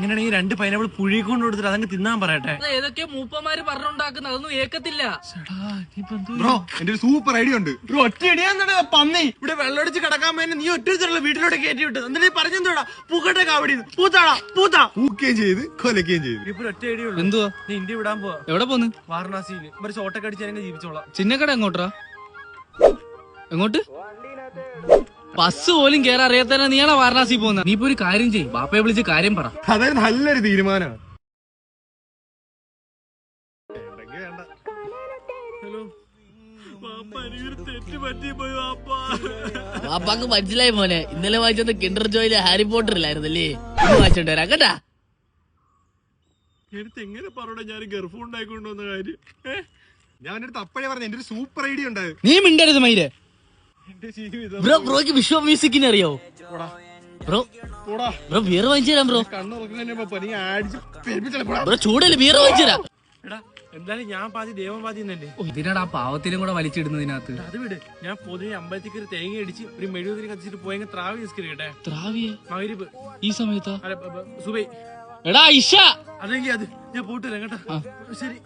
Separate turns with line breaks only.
അങ്ങനെയാണെങ്കിൽ 2 പൈനാപ്പിൾ പുഴിക്കൊണ്ട് കൊടുത്തിട്ട് അതങ്ങ് തിന്നാൻ പറയട്ടെ.
ഏതൊക്കെ മൂപ്പന്മാര് പറഞ്ഞുണ്ടാക്കുന്ന അതൊന്നും ഏക്കത്തില്ല.
ബ്രോ എന്റെ ഒരു സൂപ്പർ ഐഡിയ ഉണ്ട്.
ഒറ്റ ഇടിയാ പന്നി ഇവിടെ വെള്ളമടിച്ച് കിടക്കാൻ വേണ്ടി നീ ഒറ്റ വീട്ടിലോട്ട് കയറ്റി വിട്ടു. എന്നിട്ട് പറഞ്ഞെന്തോടാ പൂക്കട്ടെ കാവടി പൂത്താടാ പൂത്താ
പൂക്കുകയും ചെയ്ത് കൊലക്കുകയും ചെയ്ത്.
ഇപ്പൊ ഒറ്റ ഐഡിയ ഉള്ളൂ.
എന്തുവാ?
നീ ഇന്ത്യ വിടാൻ പോവാ.
എവിടെ പോന്ന്?
വാരണാസിയിൽ ഒരു ഷോട്ടൊക്കെ അടിച്ച് ജീവിച്ചോളാം.
ചിന്നക്കട എങ്ങോട്ടാ? എങ്ങോട്ട്? ബസ് പോലും കേറാൻ അറിയാത്ത നീയാണോ വാരണാസി പോകുന്നത്? നീ ഇപ്പൊ ഒരു കാര്യം ചെയ്യ്, ബാപ്പയെ വിളിച്ച് കാര്യം പറ.
അതൊരു നല്ലൊരു തീരുമാനമാണ്.
വാപ്പാക്ക് മനസ്സിലായി മോനെ. ഇന്നലെ വായിച്ചത് കിൻഡർ ജോയിലെ ഹാരി പോട്ടർ ഇല്ലായിരുന്നല്ലേ? വായിച്ചോണ്ട് വരാം കേട്ടാ.
എങ്ങനെ പറഞ്ഞ ഞാൻ ഗർഭം ഉണ്ടായിക്കൊണ്ടുവന്ന കാര്യം
ഞാൻ എന്റെ അടുത്ത് അപ്പഴേ പറഞ്ഞ എന്റെ ഒരു സൂപ്പർ ഐഡിയ ഉണ്ട്.
നീ മിണ്ടരുത് മയില്.
ബ്രോ ബ്രോക്ക് വിശ്വ മ്യൂസിക്കിനെ അറിയോ? ബ്രോ ബ്രോ ബിയർ വാങ്ങിച്ചു തരാം. ബ്രോ ബ്രോ ചൂടല്ലേ, ബിയർ വാങ്ങിച്ചു തരാം.
എന്തായാലും ഞാൻ പാതി ദേവൻ പാതി എന്നല്ലേ.
ഇതിനാടാ പാവത്തിലും കൂടെ വലിച്ചിടുന്നതിനകത്ത്.
അത് വിട്, ഞാൻ പൊതുവെ അമ്പലത്തിക്ക് ഒരു തേങ്ങ അടിച്ച് ഒരു മെഴുകുതിരി കത്തിച്ചിട്ട് പോയെങ്കിൽ ത്രാവി നിസ്കരിക്കട്ടെ.
ത്രാവിയെ
മഗ്‌രിബ്
ഈ സമയത്താ?
സുബൈ.
എടാ ഇഷ
അതെങ്കിൽ അത് ഞാൻ പോയിട്ട് വരാം കേട്ടോ. ശരി.